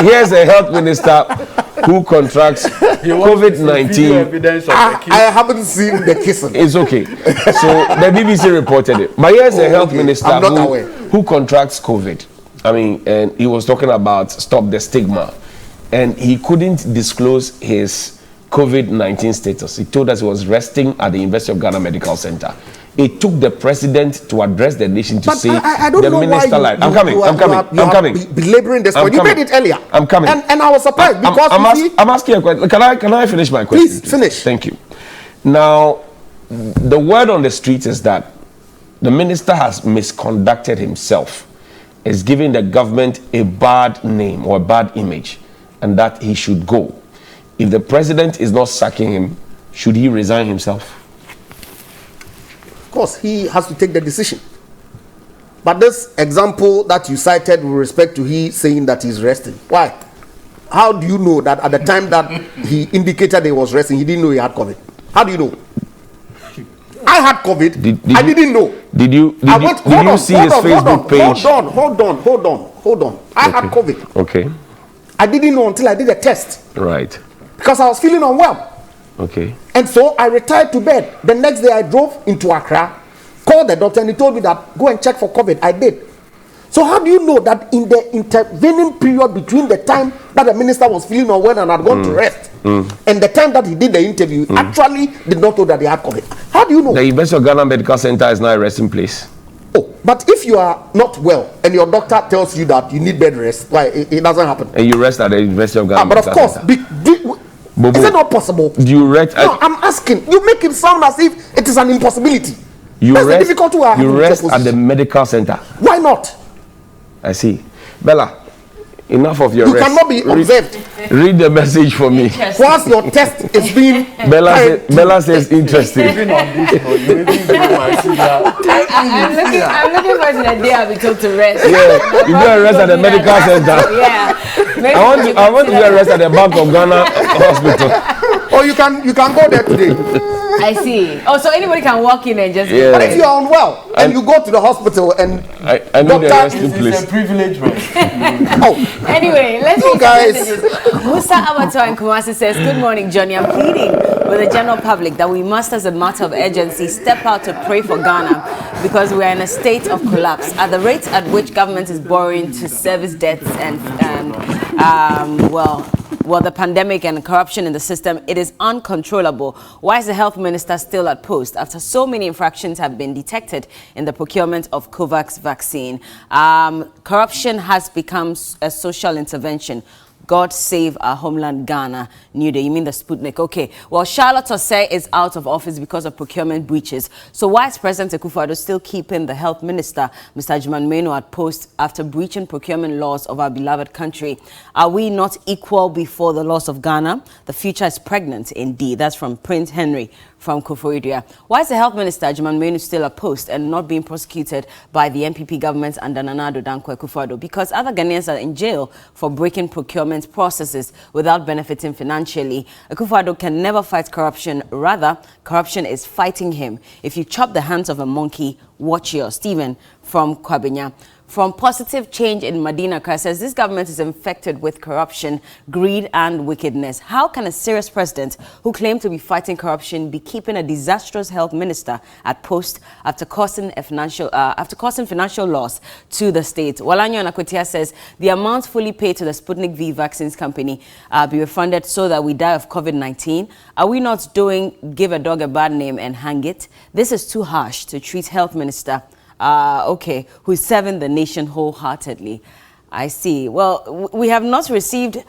Here's a health minister who contracts COVID-19. I haven't seen the kissing. It's okay. So the BBC reported it. But here's a health minister who contracts COVID. I mean, and he was talking about stop the stigma. And he couldn't disclose his COVID-19 status. He told us he was resting at the University of Ghana Medical Center. It took the president to address the nation to say I don't the know minister why lied. I'm coming. Belaboring this point. You made it earlier. I'm coming. And I was surprised because I'm asking a question. Can I finish my question? Please finish. Thank you. Now, the word on the street is that the minister has misconducted himself, is giving the government a bad name or a bad image, and that he should go. If the president is not sacking him, should he resign himself? Of course, he has to take the decision. But this example that you cited with respect to he saying that he's resting, why? How do you know that at the time that he indicated he was resting, he didn't know he had COVID? How do you know? I had COVID. I didn't know. Did you see his Facebook page? Hold on. I had COVID. Okay. I didn't know until I did a test. Right. Because I was feeling unwell. Okay. And so I retired to bed. The next day I drove into Accra, called the doctor, and he told me that go and check for COVID. I did. So how do you know that in the intervening period between the time that the minister was feeling unwell and had gone to rest and the time that he did the interview, actually did not know that he had COVID? How do you know? The University of Ghana Medical Center is now a resting place. Oh, but if you are not well and your doctor tells you that you need bed rest, why it doesn't happen? And you rest at the University of Ghana But of Medical course, Center. is it not possible? Do you rest? No, I'm asking. You make it sound as if it is an impossibility. You That's rest, the difficulty we are having. You rest at the medical center. Why not? I see. Bella, enough of your you rest. You cannot be observed. Read the message for me. Once your test is being... Bella says interesting. I'm looking forward to the day I'll be told to rest. Yeah, you go and rest at the medical center. Yeah. I want to go and rest at the Bank of Ghana hospital. Oh, you can go there today. I see. Oh, so anybody can walk in and just... But if you are unwell and you go to the hospital and... I know the resting place. It's a privilege, Anyway, let's read guys. messages. Musa Abato in Kumasi says, good morning, Johnny. I'm pleading with the general public that we must, as a matter of urgency, step out to pray for Ghana because we are in a state of collapse. At the rate at which government is borrowing to service debts and the pandemic and corruption in the system, it is uncontrollable. Why is the health minister still at post after so many infractions have been detected in the procurement of COVAX vaccine? Corruption has become a social intervention. God save our homeland, Ghana. Newday, you mean the Sputnik? Okay. Well, Charlotte Osei is out of office because of procurement breaches. So why is President Akufo-Addo still keeping the health minister, Mr. Juman Menu, at post after breaching procurement laws of our beloved country? Are we not equal before the laws of Ghana? The future is pregnant indeed. That's from Prince Henry from Koforidua. Why is the health minister, Juman Menu, still at post and not being prosecuted by the NPP government under Nana Addo Dankwa Akufo-Addo? Because other Ghanaians are in jail for breaking procurement processes without benefiting financially. Akufo-Addo can never fight corruption. Rather, corruption is fighting him. If you chop the hands of a monkey, watch yours. Stephen from Kwabenya. From Positive Change in Medina says this government is infected with corruption, greed and wickedness. How can a serious president who claimed to be fighting corruption be keeping a disastrous health minister at post after causing financial loss to the state? Walanyo Nakwetia says the amount fully paid to the Sputnik V vaccines company be refunded so that we die of COVID-19. Are we not doing give a dog a bad name and hang it? This is too harsh to treat health minister who's serving the nation wholeheartedly. I see. Well, we have not received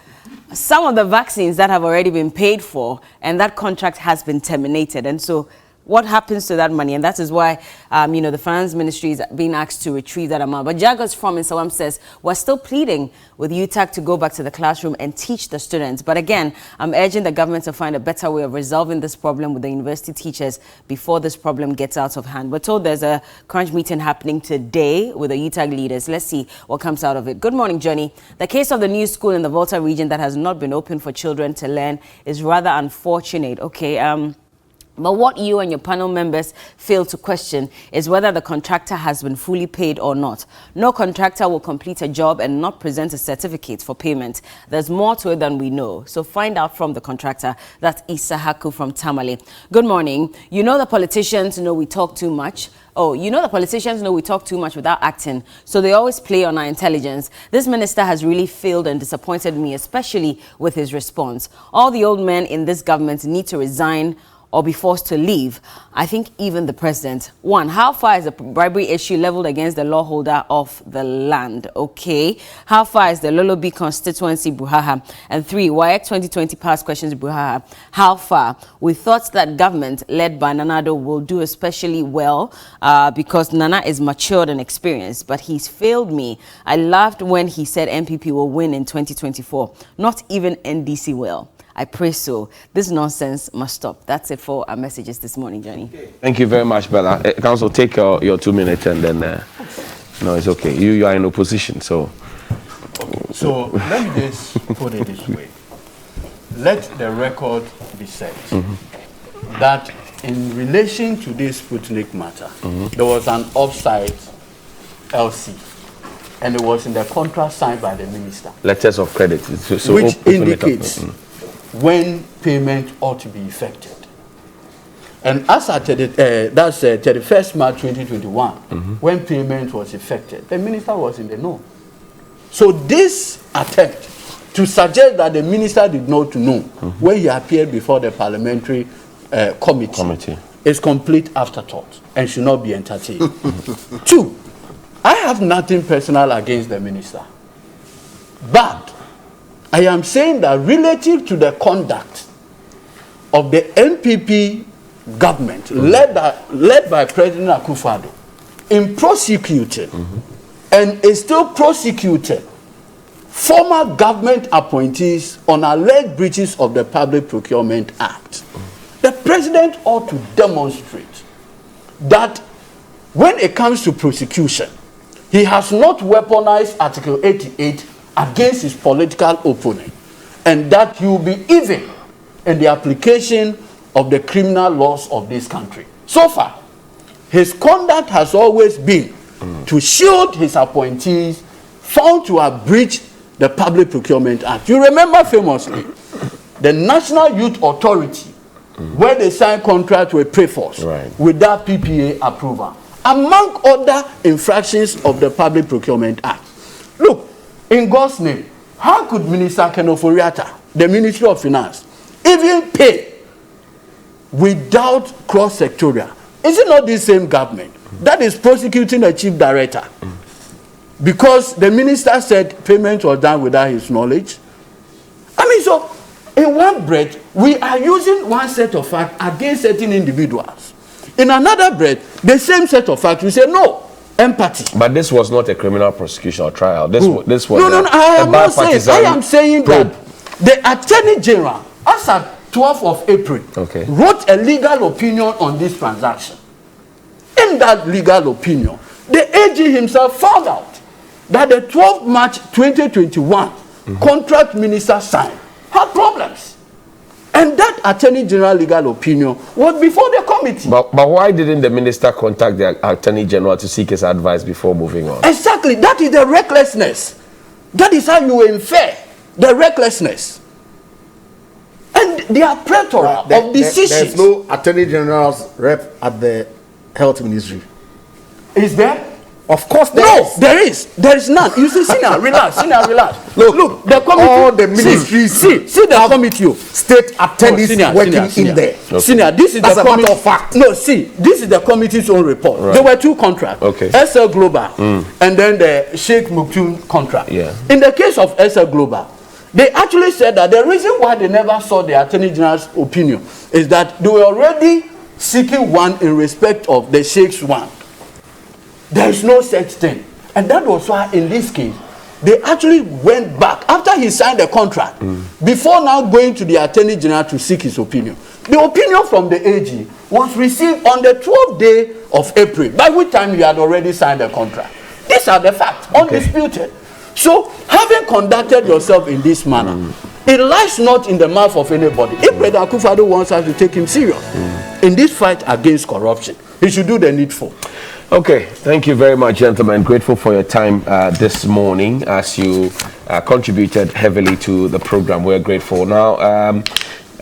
some of the vaccines that have already been paid for, and that contract has been terminated. And so what happens to that money? And that is why, the finance ministry is being asked to retrieve that amount. But Jagos from Insawam says, we're still pleading with UTAG to go back to the classroom and teach the students. But again, I'm urging the government to find a better way of resolving this problem with the university teachers before this problem gets out of hand. We're told there's a crunch meeting happening today with the UTAG leaders. Let's see what comes out of it. Good morning, Johnny. The case of the new school in the Volta region that has not been open for children to learn is rather unfortunate. Okay, but what you and your panel members fail to question is whether the contractor has been fully paid or not. No contractor will complete a job and not present a certificate for payment. There's more to it than we know. So find out from the contractor. That's Issa Haku from Tamale. Good morning. You know the politicians know we talk too much. Oh, you know the politicians know we talk too much without acting, so they always play on our intelligence. This minister has really failed and disappointed me, especially with his response. All the old men in this government need to resign or be forced to leave. I think even the president. 1, how far is the bribery issue leveled against the law holder of the land? Okay. How far is the Lolobi constituency Buhaha? And 3, WAEC 2020 past questions Buhaha. How far? We thought that government led by Nanado will do especially well because Nana is matured and experienced, but he's failed me. I laughed when he said MPP will win in 2024. Not even NDC will. I pray so. This nonsense must stop. That's it for our messages this morning, Johnny. Thank you very much, Bella. Council, take your 2 minutes and then, no, it's okay. You are in opposition, so. Okay. So let me just put it this way. Let the record be set that in relation to this Sputnik matter, there was an offside LC. And it was in the contract signed by the minister. Letters of credit. So which indicates when payment ought to be effected. And as at that's 31st March 2021, when payment was effected, the minister was in the know. So this attempt to suggest that the minister did not know when he appeared before the parliamentary committee is complete afterthought and should not be entertained. 2, I have nothing personal against the minister, but I am saying that relative to the conduct of the NPP government led by President Akufo-Addo in prosecuting and is still prosecuting former government appointees on alleged breaches of the Public Procurement Act, the president ought to demonstrate that when it comes to prosecution, he has not weaponized Article 88 against his political opponent, and that he will be even in the application of the criminal laws of this country. So far, his conduct has always been to shield his appointees found to have breached the Public Procurement Act. You remember famously the National Youth Authority, where they signed contract with Preforce without PPA approval, among other infractions of the Public Procurement Act. Look, in God's name, how could Minister Kenoforiata, the Ministry of Finance, even pay without cross-sectorial? Is it not the same government that is prosecuting the chief director because the minister said payment was done without his knowledge? I mean, so in one breath, we are using one set of facts against certain individuals. In another breath, the same set of facts, we say no. Empathy. But this was not a criminal prosecution or trial. This was no. I am not saying. I am saying that the Attorney General, as at 12th of April, wrote a legal opinion on this transaction. In that legal opinion, the AG himself found out that the 12th March 2021 contract minister signed had problems. And that Attorney General legal opinion was before the committee. But why didn't the minister contact the Attorney General to seek his advice before moving on? Exactly. That is the recklessness. That is how you infer the recklessness. And they are plethora of decisions. There's no Attorney General's rep at the Health Ministry. Is there? Of course there is. There is. There is none. You see, Sina, relax. Look, the committee. All the ministries. See the committee. State attorneys working in there. Sina, this is the committee. matter of fact. No, see, this is the committee's own report. Right. There were 2 contracts. SL Global and then the Sheikh Muktum contract. Yeah. In the case of SL Global, they actually said that the reason why they never saw the Attorney General's opinion is that they were already seeking one in respect of the Sheikh's one. There is no such thing. And that was why in this case, they actually went back after he signed the contract, before now going to the Attorney General to seek his opinion. The opinion from the AG was received on the 12th day of April, by which time he had already signed the contract. These are the facts, undisputed. So, having conducted yourself in this manner, it lies not in the mouth of anybody. If President Akufo-Addo wants us to take him serious in this fight against corruption, he should do the needful. Okay, thank you very much, gentlemen. Grateful for your time this morning as you contributed heavily to the program. We're grateful. Now,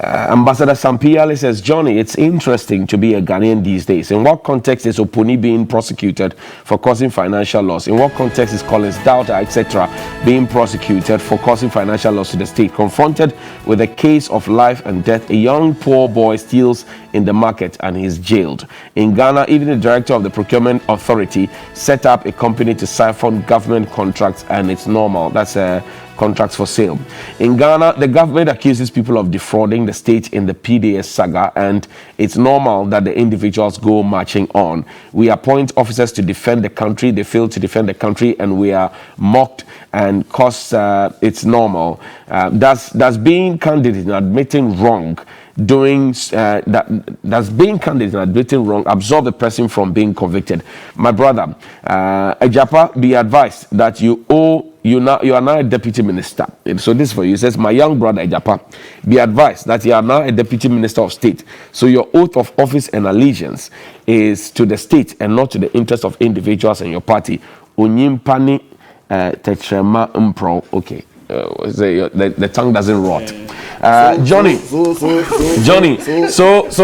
Ambassador Sampiale says, Johnny, it's interesting to be a Ghanaian these days. In what context is Opuni being prosecuted for causing financial loss? In what context is Collins Daughter, etc., being prosecuted for causing financial loss to the state? Confronted with a case of life and death, a young poor boy steals in the market and he's jailed. In Ghana, even the director of the procurement authority set up a company to siphon government contracts, and it's normal. That's contracts for sale. In Ghana, the government accuses people of defrauding the state in the PDS saga, and it's normal that the individuals go marching on. We appoint officers to defend the country. They fail to defend the country, and we are mocked, and cause it's normal. That's being candid in admitting wrong. That's being candid and admitting wrong, absolve the person from being convicted. My brother, Ejapa, be advised that you are now a deputy minister. So this for you. It says, my young brother Ejapa, be advised that you are now a deputy minister of state. So your oath of office and allegiance is to the state and not to the interest of individuals and your party. Unyimpani techrema mpro. Okay. The tongue doesn't rot. Johnny, so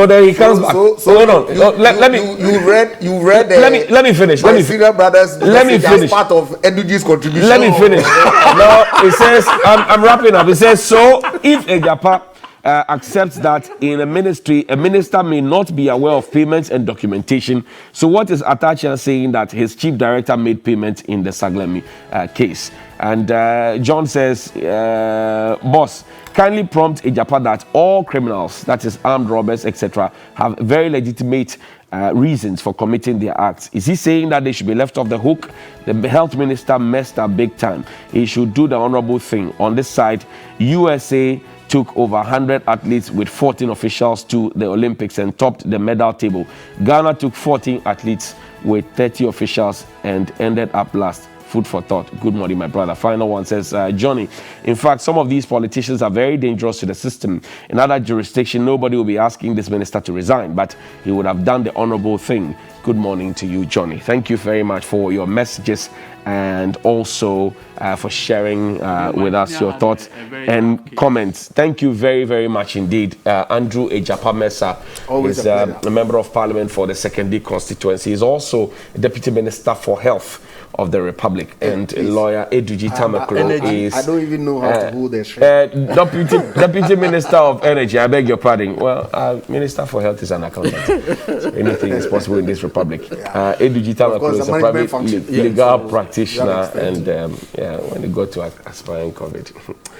then he comes back. Hold on. Let me. You read. Let me finish. My senior brothers. Let me finish. As part of Eduji's contribution. Let me finish. Now it says, I'm wrapping up. It says, so if Ejapa accepts that in a ministry, a minister may not be aware of payments and documentation. So what is Atachian saying that his chief director made payment in the Saglemi case? And John says, boss, kindly prompt Ejapa that all criminals, that is armed robbers, etc., have very legitimate reasons for committing their acts. Is he saying that they should be left off the hook? The health minister messed up big time. He should do the honorable thing. On this side, USA took over 100 athletes with 14 officials to the Olympics and topped the medal table. Ghana took 14 athletes with 30 officials and ended up last. Food for thought. Good morning, my brother. Final one says, Johnny, in fact, some of these politicians are very dangerous to the system. In other jurisdiction, nobody will be asking this minister to resign, but he would have done the honorable thing. Good morning to you, Johnny. Thank you very much for your messages and also for sharing with us your thoughts and comments. Thank you very, very much indeed. Andrew Ejapa Mesa is a member of parliament for the 2nd D constituency. He's also a deputy minister for health of the Republic, and lawyer Eduji Tamaklo is... I don't even know how to hold this. Deputy Minister of Energy, I beg your pardon. Well, Minister for Health is an accountant. So anything is possible in this Republic. Eduji Tamaklo is a private legal practitioner, and when they go to aspiring COVID.